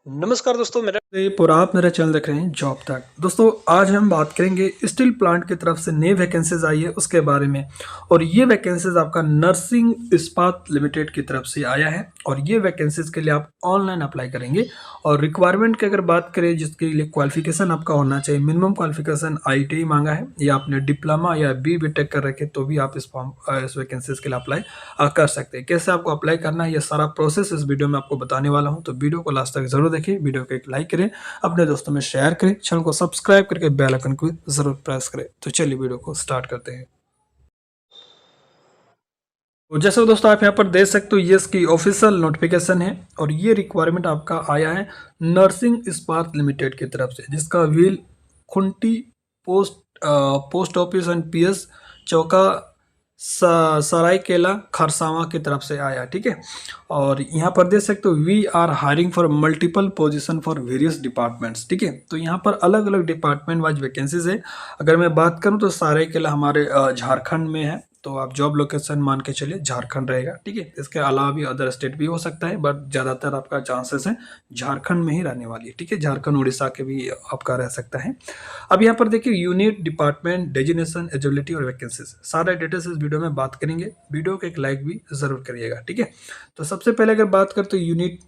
नमस्कार दोस्तों मेरा और आप मेरा चैनल देख रहे हैं जॉब तक। दोस्तों आज हम बात करेंगे स्टील प्लांट की तरफ से नई वैकेंसीज आई है उसके बारे में। और ये वैकेंसीज आपका नर्सिंग इस्पात लिमिटेड की तरफ से आया है और ये वैकेंसीज के लिए आप ऑनलाइन अप्लाई करेंगे। और रिक्वायरमेंट की अगर बात करें जिसके लिए क्वालिफिकेशन आपका होना चाहिए, मिनिमम क्वालिफिकेशन ITI मांगा है या आपने डिप्लोमा या BTech कर रखे तो भी आप इस वैकेंसीज के लिए अप्लाई कर सकते हैं। कैसे आपको अप्लाई करना है ये सारा प्रोसेस इस वीडियो में आपको बताने वाला हूँ, तो वीडियो को लास्ट तक जरूर देखिए। वीडियो को एक लाइक करें, अपने दोस्तों में शेयर करें, चैनल को सब्सक्राइब करके बेल आइकन को जरूर प्रेस करें। तो चलिए वीडियो को स्टार्ट करते हैं। तो जैसे दोस्तों आप यहाँ पर देख सकते हो ये इसकी ऑफिशियल नोटिफिकेशन है और ये रिक्वायरमेंट आपका आया है नर्सिंग इस्पात लिमिटेड की तरफ से, जिसका wheel Khunti post office and PS चौका सरायकेला खरसावां की तरफ से आया। ठीक है, और यहाँ पर देख सकते हो we are hiring for multiple position for various departments. ठीक है, तो यहाँ पर अलग अलग डिपार्टमेंट वाइज वैकेंसीज है। अगर मैं बात करूँ तो सरायकेला हमारे झारखंड में है, तो आप जॉब लोकेशन मान के चलिए झारखंड रहेगा। ठीक है, इसके अलावा भी अदर स्टेट भी हो सकता है, बट ज़्यादातर आपका चांसेस है झारखंड में ही रहने वाली है। ठीक है, झारखंड उड़ीसा के भी आपका रह सकता है। अब यहाँ पर देखिए यूनिट, डिपार्टमेंट, डेजिग्नेशन, एलिजिबिलिटी और वैकेंसीज, सारा डिटेल्स इस वीडियो में बात करेंगे। वीडियो को एक लाइक भी जरूर करिएगा। ठीक है, तो सबसे पहले अगर बात करते यूनिट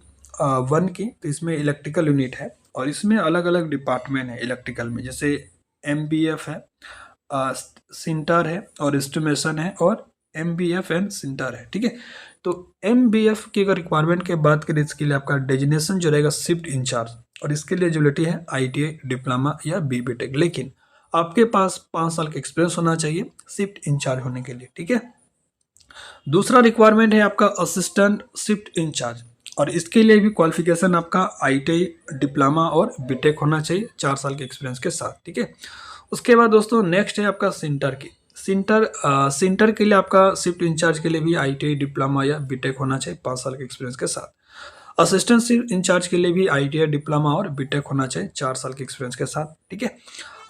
1 की, तो इसमें इलेक्ट्रिकल यूनिट है और इसमें अलग अलग डिपार्टमेंट है इलेक्ट्रिकल में, जैसे MBF है, सिंटर है और एस्टिमेशन है और MBF एंड सिंटर है। ठीक है, तो MBF की अगर रिक्वायरमेंट की बात करें, इसके लिए आपका डेजिग्नेशन जो रहेगा शिफ्ट इंचार्ज, और इसके लिए एलिजिबिलिटी है ITI, डिप्लोमा या BTech, लेकिन आपके पास 5 साल का एक्सपीरियंस होना चाहिए शिफ्ट इंचार्ज होने के लिए। ठीक है, दूसरा रिक्वायरमेंट है आपका असिस्टेंट शिफ्ट इंचार्ज, और इसके लिए भी क्वालिफिकेशन आपका ITI, डिप्लोमा और BTech होना चाहिए 4 साल के एक्सपीरियंस के साथ। ठीक है, उसके बाद दोस्तों नेक्स्ट है आपका सिंटर की। सिंटर के लिए आपका शिफ्ट इंचार्ज के लिए भी ITI, डिप्लोमा या BTech होना चाहिए 5 साल के एक्सपीरियंस के साथ। असिस्टेंट शिफ्ट इंचार्ज के लिए भी ITI, डिप्लोमा और BTech होना चाहिए 4 साल के एक्सपीरियंस के साथ। ठीक है,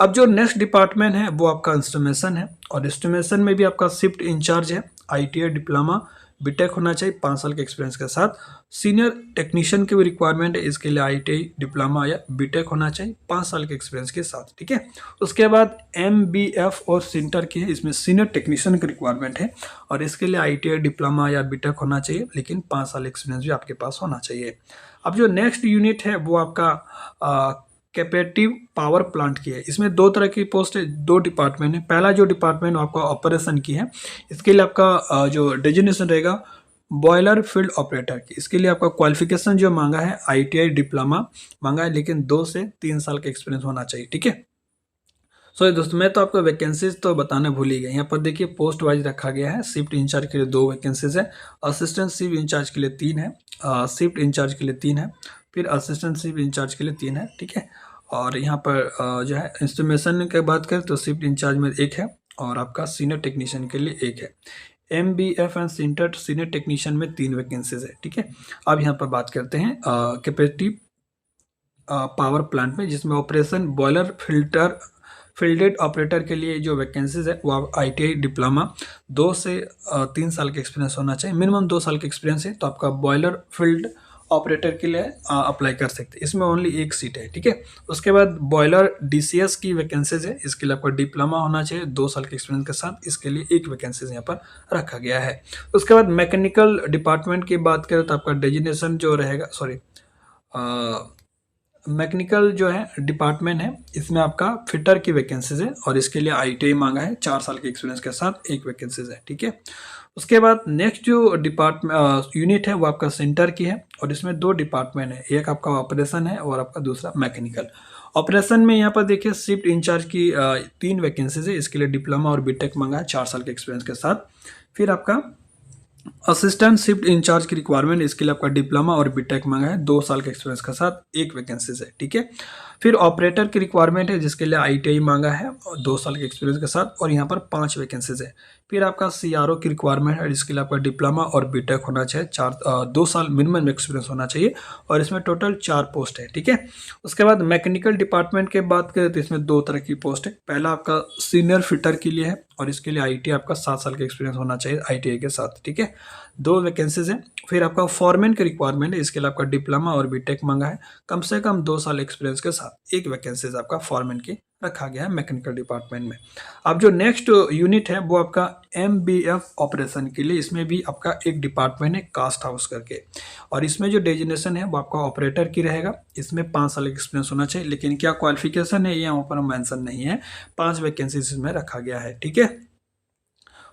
अब जो नेक्स्ट डिपार्टमेंट है वो आपका इंस्ट्रूमेशन है, और इंस्ट्रूमेशन में भी आपका शिफ्ट इंचार्ज है ITI, डिप्लोमा, BTech होना चाहिए 5 साल के एक्सपीरियंस के साथ। सीनियर टेक्नीशियन की भी रिक्वायरमेंट है, इसके लिए ITI, डिप्लोमा या BTech होना चाहिए 5 साल के एक्सपीरियंस के साथ। ठीक है, उसके बाद MBF और सिंटर की है, इसमें सीनियर टेक्नीशियन की रिक्वायरमेंट है और इसके लिए ITI, डिप्लोमा या BTech होना चाहिए, लेकिन 5 साल एक्सपीरियंस भी आपके पास होना चाहिए। अब जो नेक्स्ट यूनिट है वो आपका कैपेटिव पावर प्लांट की है। इसमें 2 तरह की पोस्ट है, 2 डिपार्टमेंट है। पहला जो डिपार्टमेंट आपका ऑपरेशन की है, इसके लिए आपका जो डेजिग्नेशन रहेगा बॉयलर फील्ड ऑपरेटर की। इसके लिए आपका क्वालिफिकेशन जो मांगा है ITI, डिप्लोमा मांगा है, लेकिन 2 से 3 साल का एक्सपीरियंस होना चाहिए। ठीक है, सो दोस्तों मैं तो आपको वैकेंसीज तो बताना भूल ही गया। यहाँ पर देखिए पोस्ट वाइज रखा गया है। शिफ्ट इंचार्ज के लिए 2 वैकेंसीज है, असिस्टेंट शिफ्ट इंचार्ज के लिए 3 है, शिफ्ट इंचार्ज के लिए 3 है, फिर असिस्टेंट शिफ्ट इंचार्ज के लिए 3 है। ठीक है, और यहाँ पर जो है इंस्ट्रूमेशन की बात करें तो शिफ्ट इंचार्ज में 1 है और आपका सीनियर टेक्नीशियन के लिए 1 है। MBF and sinter senior technician में 3 वैकेंसीज है। ठीक है, अब यहाँ पर बात करते हैं कैपेसिटिव पावर प्लांट में, जिसमें ऑपरेशन बॉयलर फील्डेड ऑपरेटर के लिए जो वैकेंसीज है वो आप ITI, डिप्लोमा 2 से 3 साल का एक्सपीरियंस होना चाहिए, मिनिमम 2 साल का एक्सपीरियंस है तो आपका बॉयलर फील्ड ऑपरेटर के लिए अप्लाई कर सकते हैं। इसमें ओनली 1 सीट है। ठीक है, उसके बाद बॉयलर DCS की वैकेंसीज है, इसके लिए आपका डिप्लोमा होना चाहिए 2 साल के एक्सपीरियंस के साथ, इसके लिए 1 वैकेंसीज यहाँ पर रखा गया है। उसके बाद मैकेनिकल डिपार्टमेंट की बात करें तो आपका डेजिग्नेशन जो रहेगा, मैकेनिकल जो है डिपार्टमेंट है, इसमें आपका फिटर की वैकेंसीज है और इसके लिए ITI मांगा है 4 साल के एक्सपीरियंस के साथ, 1 वैकेंसीज है। ठीक है, उसके बाद नेक्स्ट जो डिपार्टमेंट यूनिट है वो आपका सेंटर की है और इसमें 2 डिपार्टमेंट है, एक आपका ऑपरेशन है और आपका दूसरा मैकेनिकल। ऑपरेशन में यहाँ पर देखिए शिफ्ट इंचार्ज की 3 वैकेंसीज है, इसके लिए डिप्लोमा और BTech मांगा है 4 साल के एक्सपीरियंस के साथ। फिर आपका असिस्टेंट शिफ्ट इंचार्ज की रिक्वायरमेंट, इसके लिए आपका डिप्लोमा और BTech मांगा है 2 साल के एक्सपीरियंस के साथ, 1 वैकेंसीज है। ठीक है, फिर ऑपरेटर की रिक्वायरमेंट है जिसके लिए ITI मांगा है 2 साल के एक्सपीरियंस के साथ और यहाँ पर 5 वैकेंसीज है। फिर आपका CRO की रिक्वायरमेंट है, इसके लिए आपका डिप्लोमा और बीटेक होना चाहिए, 2 साल मिनिमम एक्सपीरियंस होना चाहिए, और इसमें टोटल 4 पोस्ट है, ठीक है। उसके बाद मैकेनिकल डिपार्टमेंट के बात करें तो इसमें 2 तरह की पोस्ट है। पहला आपका सीनियर फिटर के लिए है, और इसके लिए ITI आपका 7 साल का एक्सपीरियंस होना चाहिए ITI के साथ, ठीक है। 2 वैकेंसीज हैं। फिर आपका फॉरमैन की रिक्वायरमेंट है, इसके लिए आपका डिप्लोमा और बीटेक मांगा है, कम से कम 2 साल एक्सपीरियंस के साथ। एक वैकेंसीज आपका फॉरमैन की रखा गया है मैकेनिकल डिपार्टमेंट में। अब जो नेक्स्ट यूनिट है वो आपका MBF ऑपरेशन के लिए, इसमें भी आपका एक डिपार्टमेंट है कास्ट हाउस करके, और इसमें जो डेजिग्नेशन है वो आपका ऑपरेटर की रहेगा। इसमें 5 साल एक्सपीरियंस होना चाहिए, लेकिन क्या क्वालिफिकेशन है ये यहाँ पर मेंशन नहीं है। 5 वैकेंसीज इसमें रखा गया है, ठीक है।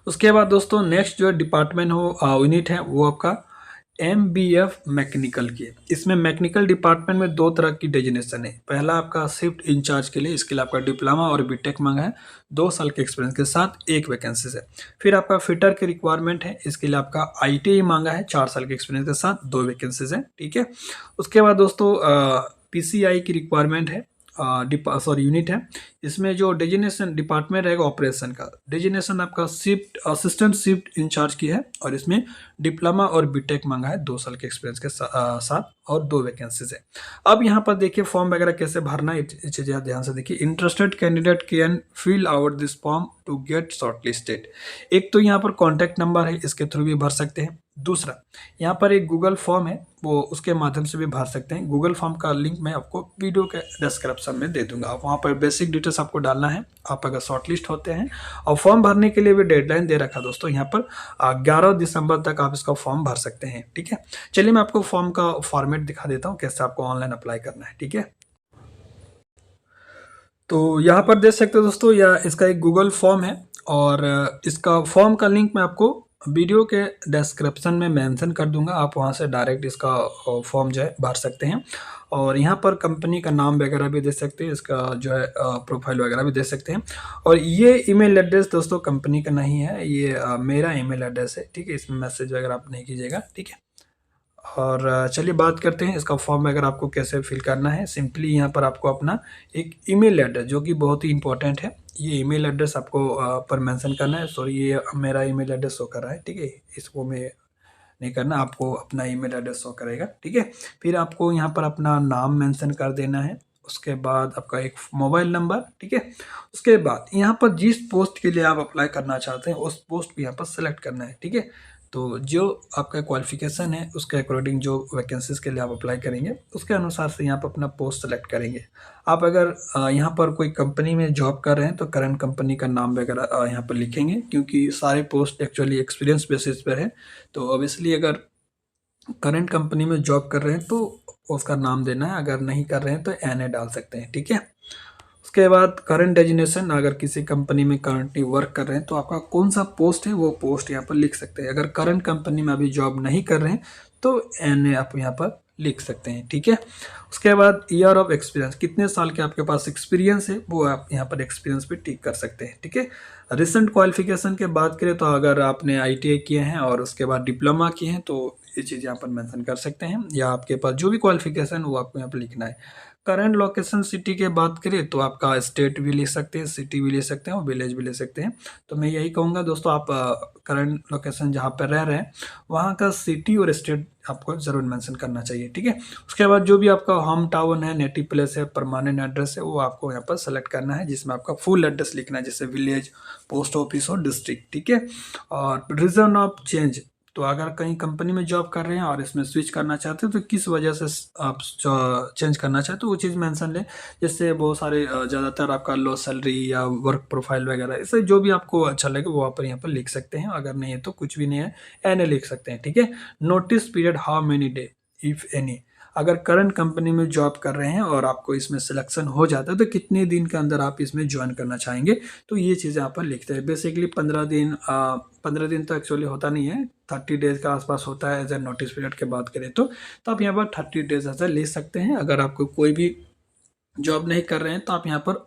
उसके बाद दोस्तों नेक्स्ट जो डिपार्टमेंट हो यूनिट है वो आपका MBF मैकेनिकल की है। इसमें मैकेनिकल डिपार्टमेंट में 2 तरह की डेजिग्नेशन है। पहला आपका शिफ्ट इंचार्ज के लिए, इसके लिए आपका डिप्लोमा और बीटेक मांगा है, 2 साल के एक्सपीरियंस के साथ एक वैकेंसी है। फिर आपका फिटर की रिक्वायरमेंट है, इसके लिए आपका ITI मांगा है, 4 साल के एक्सपीरियंस के साथ 2 वैकेंसीज है, ठीक है। उसके बाद दोस्तों PCI की रिक्वायरमेंट है, यूनिट है। इसमें जो डेजिग्नेशन डिपार्टमेंट रहेगा ऑपरेशन का, डेजिग्नेशन आपका शिफ्ट असिस्टेंट शिफ्ट इंचार्ज की है, और इसमें डिप्लोमा और बीटेक मांगा है, 2 साल के एक्सपीरियंस के साथ, और 2 वैकेंसीज है। अब यहाँ पर देखिए फॉर्म वगैरह कैसे भरना है, चीज़ें आप ध्यान से देखिए। Interested candidate can fill out this form to get shortlisted. एक तो यहाँ पर कॉन्टैक्ट नंबर है, इसके थ्रू भी भर सकते हैं। दूसरा यहाँ पर एक गूगल फॉर्म है, वो उसके माध्यम से भी भर सकते हैं। गूगल फॉर्म का लिंक मैं आपको वीडियो के डिस्क्रिप्शन में दे दूंगा। आप वहाँ पर बेसिक डिटेल्स आपको डालना है, आप अगर शॉर्टलिस्ट होते हैं। और फॉर्म भरने के लिए भी डेडलाइन दे रखा दोस्तों, यहाँ पर 11 दिसंबर तक आप इसका फॉर्म भर सकते हैं, ठीक है। चलिए मैं आपको फॉर्म का फॉर्मेट दिखा देता हूँ, कैसे आपको ऑनलाइन अप्लाई करना है, ठीक है। तो यहाँ पर देख सकते हो दोस्तों, यह इसका एक गूगल फॉर्म है, और इसका फॉर्म का लिंक मैं आपको वीडियो के डिस्क्रिप्शन में मेंशन कर दूंगा। आप वहाँ से डायरेक्ट इसका फॉर्म जो है भर सकते हैं, और यहाँ पर कंपनी का नाम वगैरह भी दे सकते हैं, इसका जो है प्रोफाइल वगैरह भी दे सकते हैं। और ये ईमेल एड्रेस दोस्तों कंपनी का नहीं है, ये मेरा ईमेल एड्रेस है, ठीक है। इसमें मैसेज वगैरह आप नहीं कीजिएगा, ठीक है। और चलिए बात करते हैं इसका फॉर्म वगैरह आपको कैसे फिल करना है। सिंपली यहाँ पर आपको अपना एक ईमेल एड्रेस, जो कि बहुत ही इंपॉर्टेंट है, ये ईमेल एड्रेस आपको पर मेंशन करना है। सॉरी, ये मेरा ईमेल एड्रेस शो कर रहा है, ठीक है। इसको मैं नहीं करना, आपको अपना ईमेल एड्रेस शो करेगा, ठीक है। फिर आपको यहाँ पर अपना नाम मेंशन कर देना है। उसके बाद आपका एक मोबाइल नंबर, ठीक है। उसके बाद यहाँ पर जिस पोस्ट के लिए आप अप्लाई करना चाहते हैं उस पोस्ट को यहाँ पर सेलेक्ट करना है, ठीक है। तो जो आपका क्वालिफिकेशन है उसके अकॉर्डिंग जो वैकेंसीज के लिए आप अप्लाई करेंगे उसके अनुसार से यहाँ पर अपना पोस्ट सेलेक्ट करेंगे। आप अगर यहाँ पर कोई कंपनी में जॉब कर रहे हैं तो करंट कंपनी का नाम वगैरह यहाँ पर लिखेंगे, क्योंकि सारे पोस्ट एक्चुअली एक्सपीरियंस बेसिस पर है। तो ऑब्वियसली अगर करंट कंपनी में जॉब कर रहे हैं तो उसका नाम देना है, अगर नहीं कर रहे हैं तो NA डाल सकते हैं, ठीक है। उसके बाद करंट डेजिग्नेशन, अगर किसी कंपनी में करंटली वर्क कर रहे हैं तो आपका कौन सा पोस्ट है वो पोस्ट यहाँ पर लिख सकते हैं। अगर करंट कंपनी में अभी जॉब नहीं कर रहे हैं तो NA आप यहाँ पर लिख सकते हैं, ठीक है। उसके बाद ईयर ऑफ एक्सपीरियंस, कितने साल के आपके पास एक्सपीरियंस है वो आप यहाँ पर एक्सपीरियंस पे टिक कर सकते हैं, ठीक है। रिसेंट क्वालिफिकेशन के बात करें तो अगर आपने ITI किए हैं और उसके बाद डिप्लोमा किए हैं तो ये चीज़ यहाँ पर मेंशन कर सकते हैं, या आपके पास जो भी क्वालिफिकेशन वो आपको यहाँ पर लिखना है। करंट लोकेशन सिटी के बात करें तो आपका स्टेट भी ले सकते हैं, सिटी भी ले सकते हैं, और विलेज भी ले सकते हैं। तो मैं यही कहूँगा दोस्तों, आप करंट लोकेशन जहाँ पर रह रहे हैं वहाँ का सिटी और स्टेट आपको ज़रूर मेंशन करना चाहिए, ठीक है। उसके बाद जो भी आपका होम टाउन है, नेटिव प्लेस है, परमानेंट एड्रेस है, वो आपको यहाँ पर सेलेक्ट करना है, जिसमें आपका फुल एड्रेस लिखना है, जैसे विलेज, पोस्ट ऑफिस और डिस्ट्रिक्ट, ठीक है। और रीजन ऑफ चेंज, तो अगर कहीं कंपनी में जॉब कर रहे हैं और इसमें स्विच करना चाहते हैं तो किस वजह से आप चेंज करना चाहते हो वो चीज़ मेंशन ले। जैसे बहुत सारे ज़्यादातर आपका लो सैलरी या वर्क प्रोफाइल वगैरह, इससे जो भी आपको अच्छा लगे वो आप यहाँ पर लिख सकते हैं। अगर नहीं है तो कुछ भी नहीं है, NA लिख सकते हैं, ठीक है। Notice period how many day if any, अगर करंट कंपनी में जॉब कर रहे हैं और आपको इसमें सिलेक्शन हो जाता है तो कितने दिन के अंदर आप इसमें ज्वाइन करना चाहेंगे, तो ये चीज़ें यहाँ पर लिखते हैं। बेसिकली 15 दिन तो एक्चुअली होता नहीं है, 30 डेज के आसपास होता है एज ए नोटिस पीरियड की बात करें तो आप यहाँ पर 30 डेज ऐसा ले सकते हैं। अगर आपको कोई भी जॉब नहीं कर रहे हैं तो आप यहाँ पर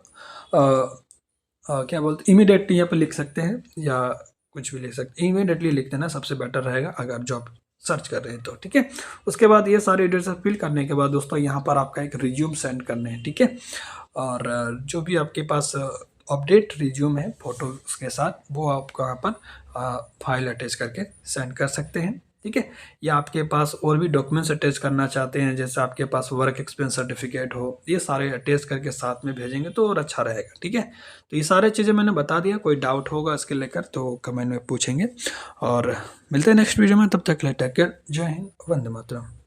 क्या बोलते इमीडिएटली यहाँ पर लिख सकते हैं, या कुछ भी लिख सकते हैं। इमीडिएटली लिख देना सबसे बेटर रहेगा अगर जॉब सर्च कर रहे हैं तो, ठीक है। उसके बाद ये सारे डिटेल्स फिल करने के बाद दोस्तों यहाँ पर आपका एक रिज्यूम सेंड करने हैं, ठीक है। और जो भी आपके पास अपडेट रिज्यूम है फोटो के साथ, वो आप यहाँ पर फाइल अटैच करके सेंड कर सकते हैं, ठीक है। या आपके पास और भी डॉक्यूमेंट्स अटैच करना चाहते हैं, जैसे आपके पास वर्क एक्सपीरियंस सर्टिफिकेट हो, ये सारे अटैच करके साथ में भेजेंगे तो और अच्छा रहेगा, ठीक है। तो ये सारे चीज़ें मैंने बता दिया, कोई डाउट होगा इसके लेकर तो कमेंट में पूछेंगे, और मिलते हैं नेक्स्ट वीडियो में, तब तक ले टेक केयर, जय हिंद, वंदे मातरम।